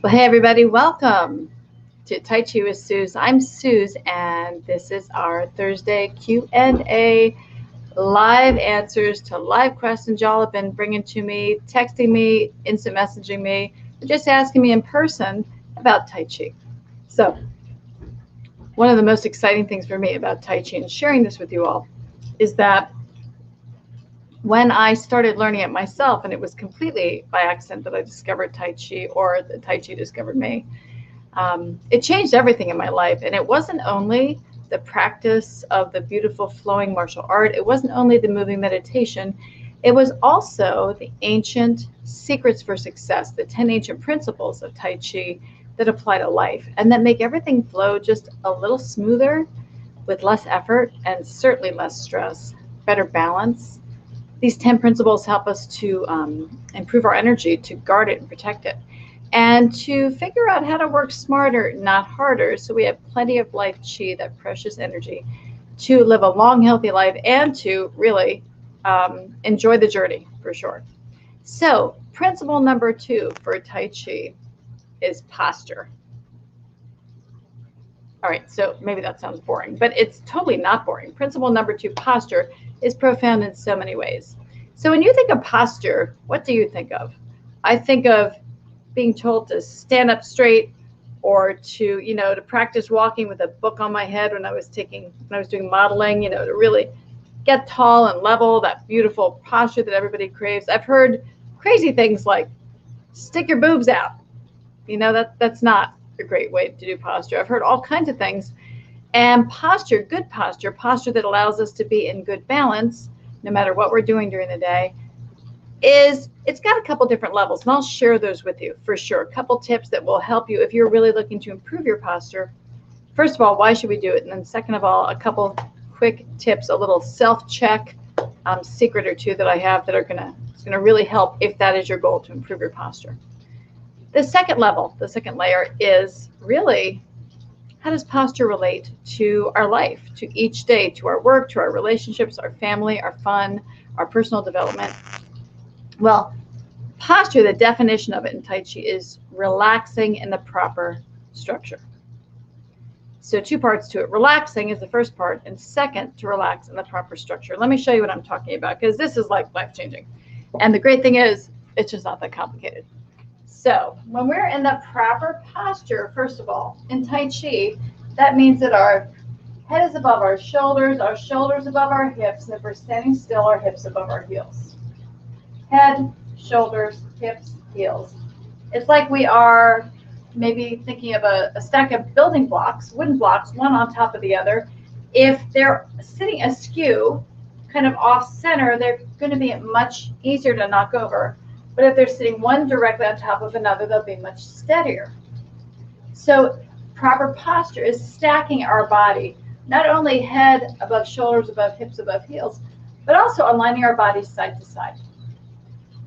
Well, hey everybody, welcome to Tai Chi with Suze. I'm Suze, and this is our Thursday Q&A, live answers to live questions y'all have been bringing to me, texting me, instant messaging me, or just asking me in person about Tai Chi. So, one of the most exciting things for me about Tai Chi and sharing this with you all is that when I started learning it myself, and it was completely by accident that I discovered Tai Chi, or the Tai Chi discovered me, it changed everything in my life. And it wasn't only the practice of the beautiful flowing martial art, it wasn't only the moving meditation, it was also the ancient secrets for success, the 10 ancient principles of Tai Chi that apply to life and that make everything flow just a little smoother with less effort and certainly less stress, better balance. These 10 principles help us to improve our energy, to guard it and protect it, and to figure out how to work smarter, not harder, so we have plenty of life chi, that precious energy, to live a long, healthy life and to really enjoy the journey for sure. So, principle number 2 for Tai Chi is posture. All right, so maybe that sounds boring, but it's totally not boring. Principle number 2, posture, is profound in so many ways. So when you think of posture, what do you think of? I think of being told to stand up straight, or to practice walking with a book on my head when I was doing modeling, to really get tall and level, that beautiful posture that everybody craves. I've heard crazy things like stick your boobs out. That's not a great way to do posture. I've heard all kinds of things. And posture, good posture that allows us to be in good balance no matter what we're doing during the day, it's got a couple different levels, and I'll share those with you for sure. A couple tips that will help you if you're really looking to improve your posture. First of all, why should we do it? And then second of all, a couple quick tips, a little self-check secret or two that I have that are gonna really help if that is your goal, to improve your posture. The second layer is really, how does posture relate to our life, to each day, to our work, to our relationships, our family, our fun, our personal development? Well, posture, the definition of it in Tai Chi is relaxing in the proper structure. So 2 parts to it. Relaxing is the first part, and second, to relax in the proper structure. Let me show you what I'm talking about, because this is like life-changing. And the great thing is, it's just not that complicated. So when we're in the proper posture, first of all, in Tai Chi, that means that our head is above our shoulders above our hips, and if we're standing still, our hips above our heels. Head, shoulders, hips, heels. It's like we are maybe thinking of a stack of building blocks, wooden blocks, one on top of the other. If they're sitting askew, kind of off center, they're going to be much easier to knock over. But if they're sitting one directly on top of another, they'll be much steadier. So proper posture is stacking our body, not only head above shoulders, above hips, above heels, but also aligning our bodies side to side.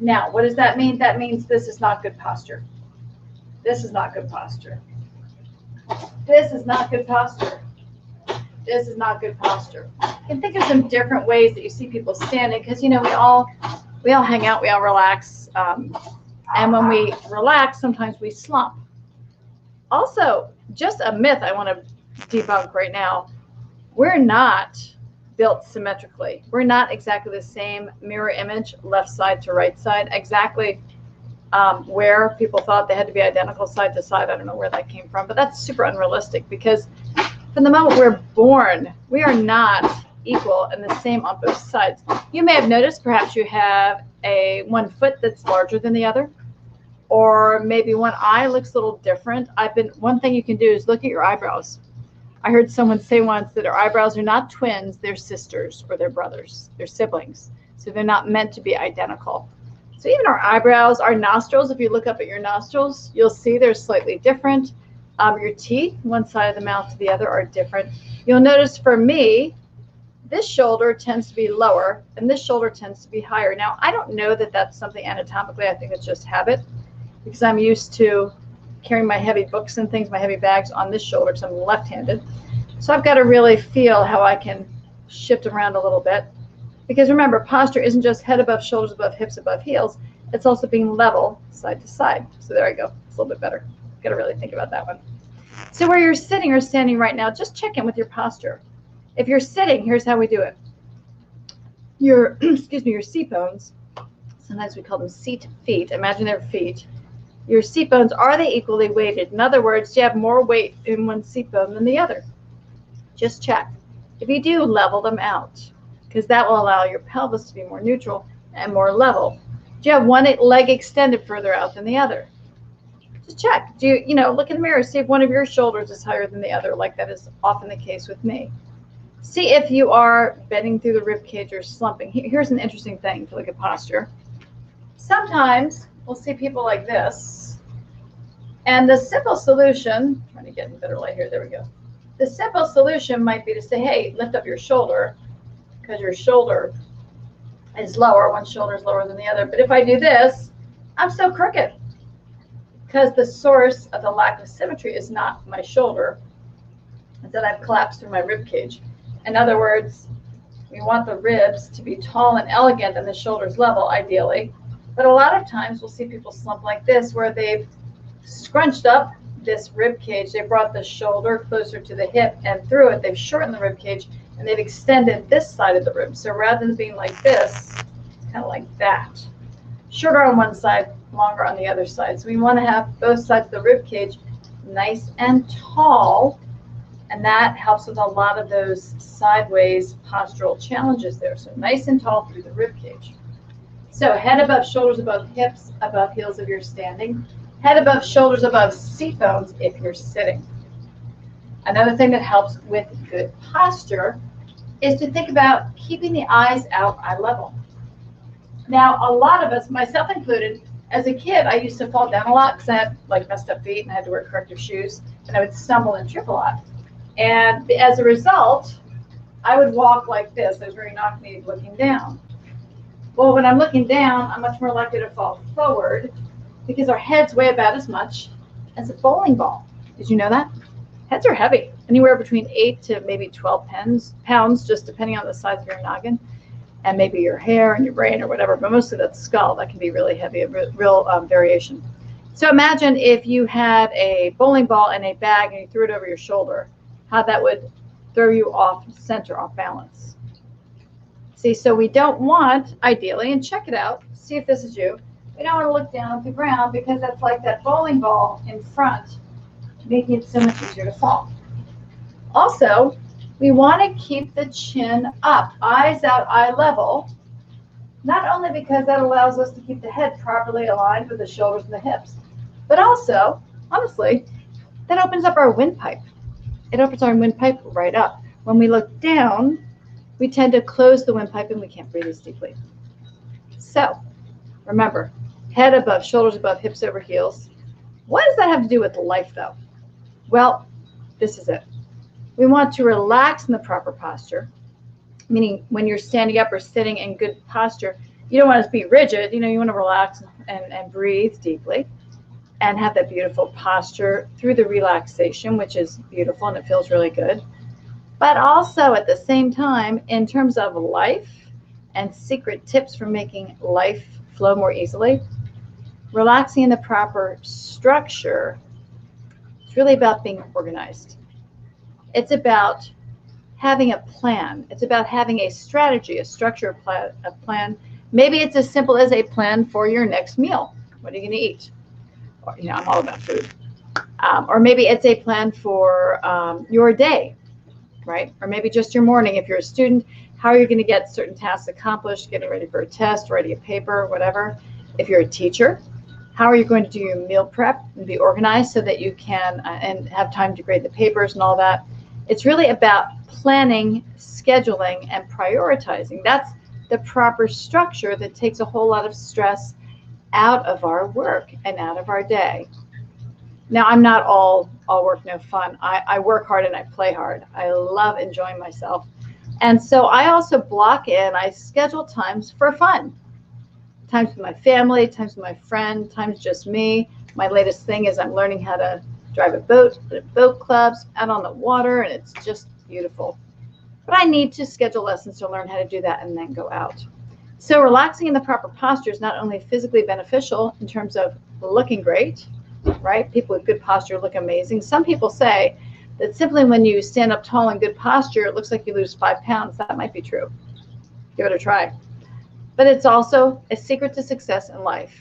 Now, what does that mean? That means this is not good posture. This is not good posture. This is not good posture. This is not good posture. You can think of some different ways that you see people standing, because we all hang out, we all relax, and when we relax, sometimes we slump. Also, just a myth I want to debunk right now: we're not built symmetrically. We're not exactly the same mirror image, left side to right side, exactly where people thought they had to be identical side to side. I don't know where that came from, but that's super unrealistic, because from the moment we're born, we are not equal and the same on both sides. You may have noticed, perhaps you have one foot that's larger than the other, or maybe one eye looks a little different. One thing you can do is look at your eyebrows. I heard someone say once that our eyebrows are not twins, they're sisters, or they're brothers, they're siblings. So they're not meant to be identical. So even our eyebrows, our nostrils, if you look up at your nostrils, you'll see they're slightly different. Your teeth, one side of the mouth to the other, are different. You'll notice for me, this shoulder tends to be lower and this shoulder tends to be higher. Now, I don't know that that's something anatomically. I think it's just habit, because I'm used to carrying my heavy books and things, my heavy bags, on this shoulder, because I'm left-handed. So I've got to really feel how I can shift around a little bit. Because remember, posture isn't just head above shoulders above hips above heels. It's also being level side to side. So there I go. It's a little bit better. Got to really think about that one. So where you're sitting or standing right now, just check in with your posture. If you're sitting, here's how we do it. Your, excuse me, your seat bones, sometimes we call them seat feet. Imagine their feet. Your seat bones, are they equally weighted? In other words, do you have more weight in one seat bone than the other? Just check. If you do, level them out, because that will allow your pelvis to be more neutral and more level. Do you have one leg extended further out than the other? Just check. Do you, look in the mirror, see if one of your shoulders is higher than the other, like that is often the case with me. See if you are bending through the rib cage or slumping. Here's an interesting thing to look at posture. Sometimes we'll see people like this, and the simple solution, trying to get in better light here, there we go. The simple solution might be to say, hey, lift up your shoulder, because your shoulder is lower, one shoulder is lower than the other. But if I do this, I'm still crooked, because the source of the lack of symmetry is not my shoulder, it's that I've collapsed through my rib cage. In other words, we want the ribs to be tall and elegant and the shoulders level, ideally. But a lot of times we'll see people slump like this, where they've scrunched up this rib cage. They brought the shoulder closer to the hip, and through it, they've shortened the rib cage, and they've extended this side of the rib. So rather than being like this, kind of like that. Shorter on one side, longer on the other side. So we want to have both sides of the rib cage nice and tall, and that helps with a lot of those sideways postural challenges there. So nice and tall through the rib cage. So head above shoulders above hips, above heels if you're standing. Head above shoulders above seat bones if you're sitting. Another thing that helps with good posture is to think about keeping the eyes out eye level. Now, a lot of us, myself included, as a kid, I used to fall down a lot because I had messed up feet and I had to wear corrective shoes, and I would stumble and trip a lot. And as a result, I would walk like this. I was very knock-kneed looking down. Well, when I'm looking down, I'm much more likely to fall forward because our heads weigh about as much as a bowling ball. Did you know that? Heads are heavy, anywhere between 8 to maybe 12 pounds, just depending on the size of your noggin and maybe your hair and your brain or whatever, but mostly that's skull. That can be really heavy, a real variation. So imagine if you had a bowling ball in a bag and you threw it over your shoulder, how that would throw you off center, off balance. See, so we don't want, ideally, and check it out, see if this is you, we don't want to look down at the ground because that's like that bowling ball in front, making it so much easier to fall. Also, we want to keep the chin up, eyes out, eye level, not only because that allows us to keep the head properly aligned with the shoulders and the hips, but also, honestly, that opens up our windpipe. It opens our windpipe right up. When we look down, we tend to close the windpipe and we can't breathe as deeply. So, remember, head above, shoulders above, hips over heels. What does that have to do with life, though? Well, this is it. We want to relax in the proper posture, meaning when you're standing up or sitting in good posture, you don't want to be rigid. You want to relax and breathe deeply and have that beautiful posture through the relaxation, which is beautiful and it feels really good. But also at the same time, in terms of life and secret tips for making life flow more easily, relaxing in the proper structure, it's really about being organized. It's about having a plan. It's about having a strategy, a structure, a plan. Maybe it's as simple as a plan for your next meal. What are you going to eat? Or, I'm all about food. Or maybe it's a plan for your day, right? Or maybe just your morning. If you're a student, how are you going to get certain tasks accomplished, getting ready for a test, writing a paper, whatever. If you're a teacher, how are you going to do your meal prep and be organized so that you can and have time to grade the papers and all that? It's really about planning, scheduling, and prioritizing. That's the proper structure that takes a whole lot of stress out of our work and out of our day. Now, I'm not all work, no fun. I work hard and I play hard. I love enjoying myself. And so I also block in, I schedule times for fun. Times with my family, times with my friend, times just me. My latest thing is I'm learning how to drive a boat, at boat clubs, out on the water, and it's just beautiful. But I need to schedule lessons to learn how to do that and then go out. So relaxing in the proper posture is not only physically beneficial in terms of looking great, right? People with good posture look amazing. Some people say that simply when you stand up tall in good posture, it looks like you lose 5 pounds. That might be true. Give it a try. But it's also a secret to success in life.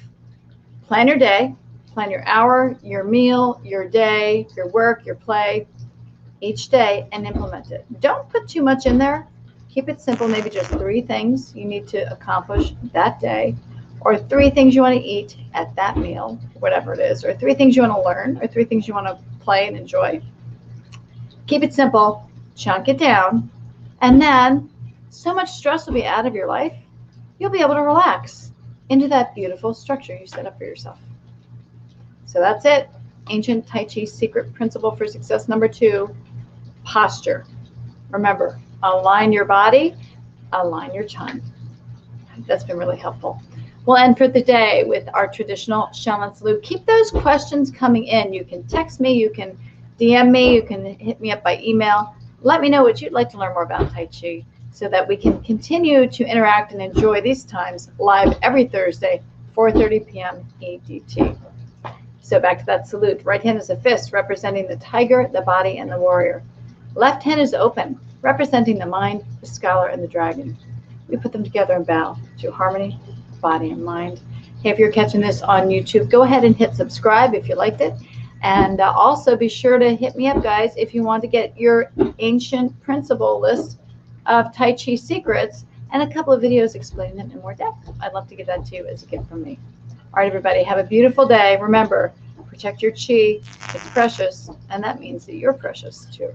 Plan your day, plan your hour, your meal, your day, your work, your play, each day, and implement it. Don't put too much in there. Keep it simple, maybe just 3 things you need to accomplish that day, or 3 things you want to eat at that meal, whatever it is, or 3 things you want to learn, or 3 things you want to play and enjoy. Keep it simple, chunk it down, and then so much stress will be out of your life, you'll be able to relax into that beautiful structure you set up for yourself. So that's it. Ancient Tai Chi secret principle for success number 2, posture. Remember, align your body, align your time. That's been really helpful. We'll end for the day with our traditional Shaolin salute. Keep those questions coming in. You can text me, you can DM me, you can hit me up by email. Let me know what you'd like to learn more about Tai Chi so that we can continue to interact and enjoy these times live every Thursday, 4:30 p.m. EDT. So back to that salute. Right hand is a fist representing the tiger, the body, and the warrior. Left hand is open, representing the mind, the scholar, and the dragon. We put them together and bow to harmony, body, and mind. Hey, if you're catching this on YouTube, go ahead and hit subscribe if you liked it. And also be sure to hit me up, guys, if you want to get your ancient principle list of Tai Chi secrets and a couple of videos explaining them in more depth. I'd love to give that to you as a gift from me. All right, everybody, have a beautiful day. Remember, protect your chi. It's precious, and that means that you're precious, too.